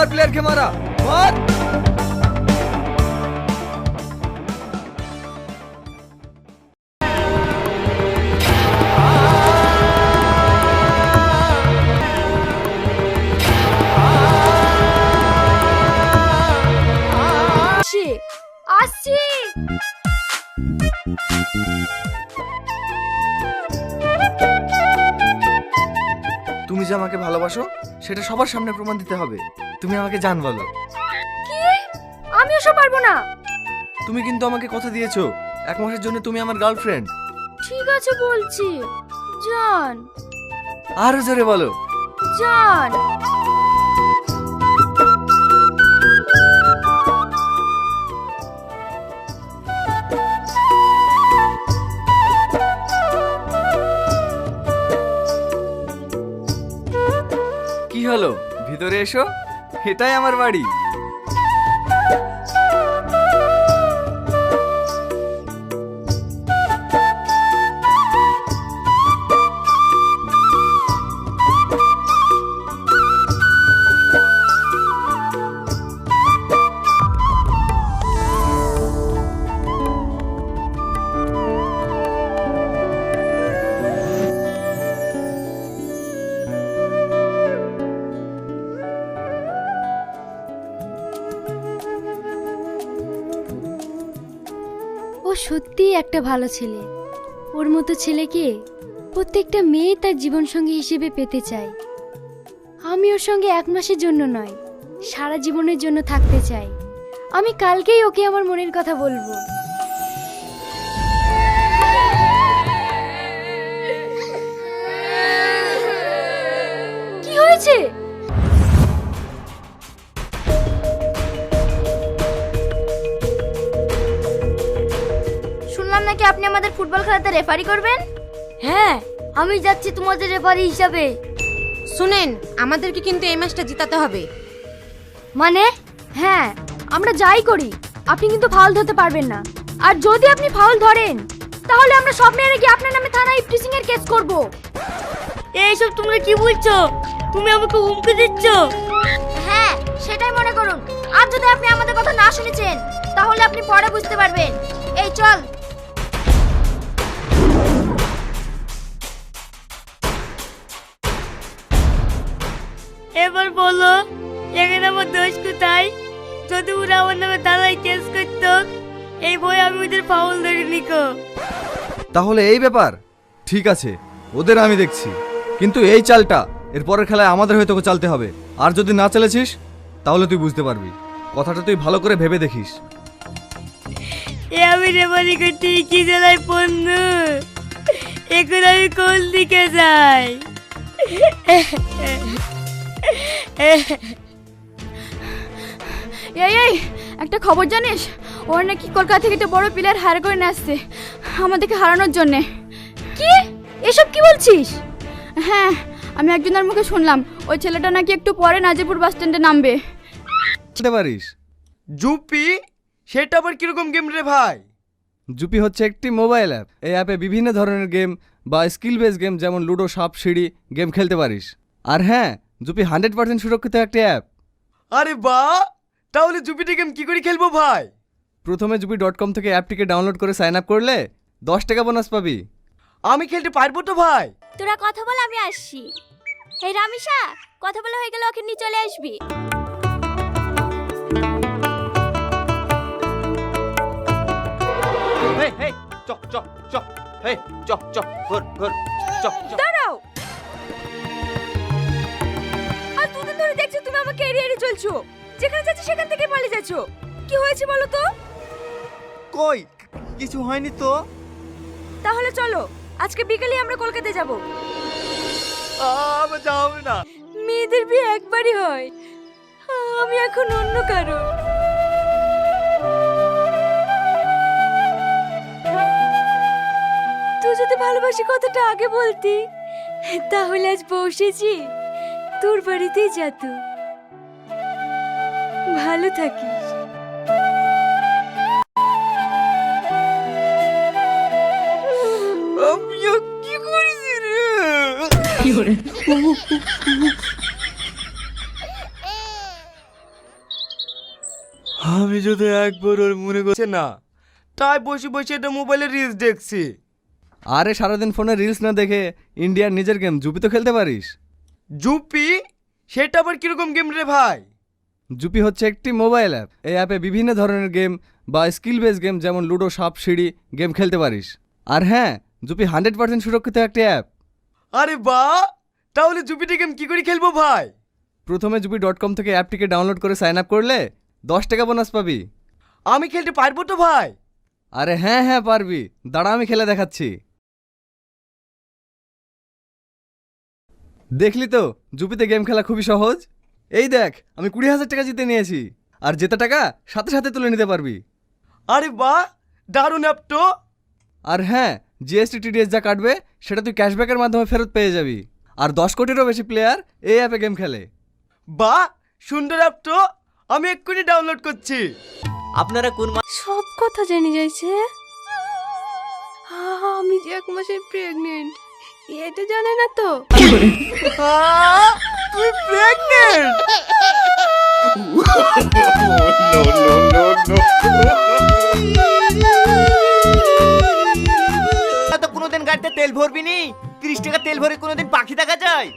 মার প্লেয়ারকে মারা মার। আসছি। তুমি যে আমাকে ভালোবাসো সেটা সবার সামনে প্রমাণ দিতে হবে। তুমি আমাকে জান বলো। কি? আমি ওসব পারবো না। তুমি কিন্তু আমাকে কথা দিয়েছো 1 মাসের জন্য তুমি আমার গার্লফ্রেন্ড। ঠিক আছে বলছি, জান। আরো জোরে বলো। জান। কি হলো, ভিতরে এসো, এটাই আমার বাড়ি। ও সত্যিই একটা ভালো ছেলে। ওর মতো ছেলেকে প্রত্যেকটা মেয়ে তার জীবনসঙ্গী হিসেবে পেতে চায়। আমি ওর সঙ্গে 1 মাসের জন্য নয়, সারা জীবনের জন্য থাকতে চাই। আমি কালকেই ওকে আমার মনের কথা বলবো। কি হয়েছে? শুনলাম নাকি আপনি আমাদের ফুটবল খেলাতে রেফারি করবেন? হ্যাঁ, আমি যাচ্ছি তোমাদের রেফারি হিসাবে। শুনেন, আমাদেরকে কিন্তু এই ম্যাচটা জিতাতে হবে। মানে? হ্যাঁ, আমরা যাই করি আপনি কিন্তু ফাউল ধরতে পারবেন না। আর যদি আপনি ফাউল ধরেন তাহলে আমরা সব মেয়েরা গিয়ে আপনার নামে থানায় ইফটিজিং এর কেস করব। এইসব তোমরা কি বলছো? তুমি আমাকে হুমকি দিচ্ছ? হ্যাঁ, সেটাই মনে করুন। আর যদি আপনি আমাদের কথা না শুনেছেন তাহলে আপনি পরে বুঝতে পারবেন। এই চল। এবার বলো, এখানে আমার দোষ কোথায়? যদি ওরা আমার নামে থানায় কেস করতো, এই বই আমি ওদের ফাউল ধরে নিকো। তাহলে এই ব্যাপার, ঠিক আছে, ওদের আমি দেখছি। কিন্তু এই চালটা এর পরের খেলায় আমাদের হয়ে তোকে চালতে হবে। আর যদি না চালেছিস তাহলে তুই বুঝতে পারবি। কথাটা তুই ভালো করে ভেবে দেখিস। এ আমি রেফারি করতে কি জেলায় পড়নু? এখন আমি কোন দিকে যাই? এই একটা খবর জানিস? ওর নাকি কলকাতা থেকে একটা বড় প্লেয়ার হায়ার করে নিয়ে আসছে আমাদেরকে হারানোর জন্য। কি? এসব কি বলছিস? হ্যাঁ, আমি একজনের মুখে শুনলাম ওই ছেলেটা নাকি একটু পরে নাজিপুর বাস স্ট্যান্ডে নামবে। বুঝতে পারিস? জুপি, সেটা আবার কিরকম গেম রে ভাই? জুপি হচ্ছে একটি মোবাইল অ্যাপ। এই অ্যাপে বিভিন্ন ধরনের গেম বা স্কিল বেস গেম যেমন লুডো, সাপ সিঁড়ি গেম খেলতে পারিস। আর হ্যাঁ, জুপি 100% সুরক্ষিত একটি অ্যাপ। আরে বাহ, তাহলে জুপিটা গেম কি করে খেলবো ভাই? প্রথমে জুপি.com থেকে অ্যাপটিকে ডাউনলোড করে সাইন আপ করলে 10 টাকা বোনাস পাবি। আমি খেলতে পারবো তো ভাই? তোরা কথা বল, আমি আসছি। এই রামিসা, কথা বলা হয়ে গেলে ওকে নিয়ে চলে আসবি। হেই হেই, চ চ চ, হেই চ চ, ঘর ঘর, চ চ। দাঁড়াও। আর দুদিন ধরে দেখছি তুমি আমাকে এড়িয়ে এড়িয়ে চলছো। যেখানে যাচ্ছ সেখান থেকে পালিয়ে যাচ্ছ। কি হয়েছে বলো তো? কই কিছু হয়নি তো। তাহলে চলো, আজকে বিকেলে আমরা কলকাতায় যাব। আমার যাওয়া হবে না। মেয়েদের বিয়ে একবারই হয়, আমি এখন অন্য কারো। তুই যদি ভালোবাসি কথাটা আগে বলতি তাহলে আজ বসেছি তোর বাড়িতেই যেত। ভালো থাকিস। আমিও কি করেছি রে? আমি যদি একবার ওর মনে করছে না, তাই বসে বসে এটা মোবাইলে রিলস দেখছি। আরে সারাদিন ফোনে রিলস না দেখে ইন্ডিয়ার নিজের গেম জুপি তো খেলতে পারিস। জুপি? সেটা আবার কিরকম গেম রে ভাই? জুপি হচ্ছে একটি মোবাইল অ্যাপ। এই অ্যাপে বিভিন্ন ধরনের গেম বা স্কিল বেস গেম যেমন লুডো, সাপ সিঁড়ি গেম খেলতে পারিস। আর হ্যাঁ, জুপি 100% সুরক্ষিত একটি অ্যাপ। আরে বাহ, তাহলে জুপিটা গেম কি করে খেলবো ভাই? প্রথমে jupi.com থেকে অ্যাপটিকে ডাউনলোড করে সাইন আপ করলে 10 টাকা বোনাস পাবি। আমি খেলতে পারবো তো ভাই? আরে হ্যাঁ হ্যাঁ পারবি, দাঁড়া আমি খেলে দেখাচ্ছি। দেখলি তো জুপিতে গেম খেলা খুবই সহজ। এই দেখ, আমি 20,000 টাকা জিতে নিয়েছি, আর জেতা টাকা সাথে সাথে তুলে নিতে পারবি। আরে বাহ, দারুণ অ্যাপ তো। আর হ্যাঁ, জিএসটি টিডিএস যা কাটবে সেটা তুই ক্যাশব্যাকের মাধ্যমে ফেরত পেয়ে যাবি। আর 10 কোটিরও বেশি প্লেয়ার এই অ্যাপে গেম খেলে। বাহ, সুন্দর অ্যাপ তো, আমি এক্ষুনি ডাউনলোড করছি। আপনারা কোন সব কথা জেনে যাইছে। আমি যে 1 মাসের প্রেগনেন্ট, এটা জানে না তো। তুই প্রেগনেন্ট? তো কোনোদিন গাড়িতে তেল ভরবি নি? 30 টাকা তেল ভরে কোনোদিন পাখি দেখা যায়?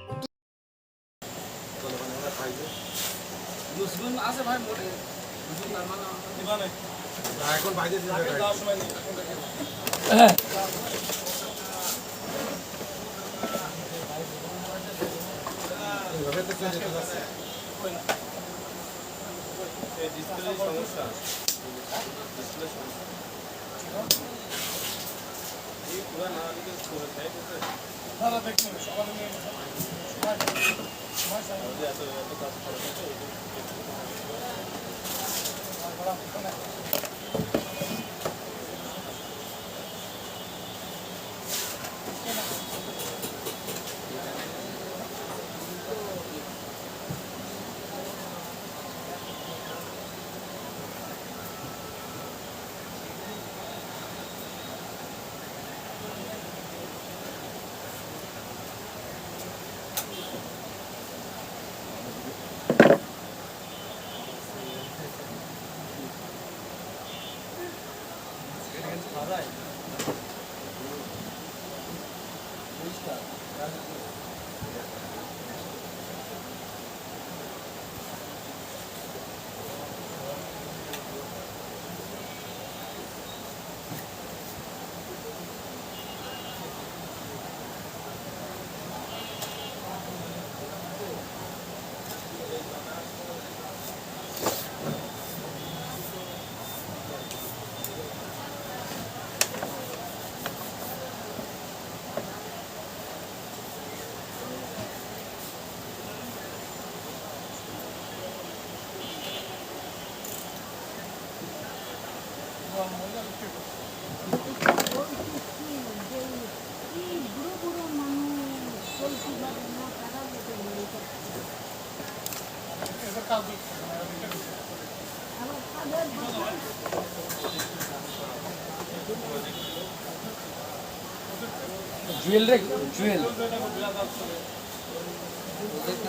জুয়েল রে, জুয়েল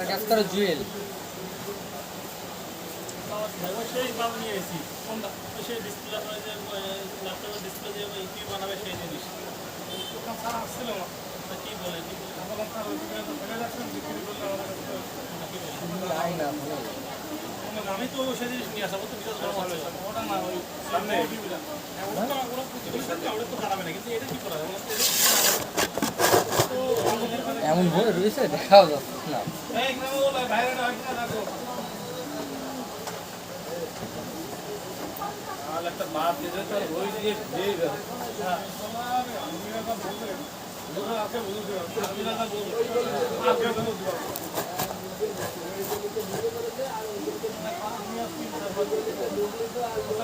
কাজ করো, জুয়েল। সেই মাল নিয়ে এসেছি কোনটা সেই ডিসপ্লে যে ল্যাপটপের ডিসপ্লে যে কি বানাবে সেই জিনিস দোকান স্যার আসছিল না কি বলে কি বললাম স্যার ওই দোকানে তো ফেলে যাচ্ছেন বিক্রি করলে আমাদের আমি তো সেই জিনিস নিয়ে আসবো তো বিশেষ করে ওটা না ওই সামনে ওরা তো দাঁড়াবে না কিন্তু এটা কি করা হবে এমন ভরে রয়েছে দেখাও যাচ্ছে না। বাইরে রাখো একটা বাদ দিয়ে তো ওই দিয়ে দিয়ে হ্যাঁ আমি না বলতে লোক আছে বলতে আমি না বলতে আগে তো বলতে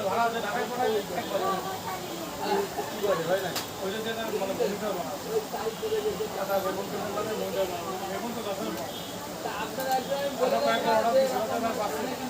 ভাড়া আছে ঢাকায় পড়াই ওই যে মানে মনিটর বানাবো আচ্ছা বেগুন তো 10 আপনারা একজন অর্ডার দিয়েছেন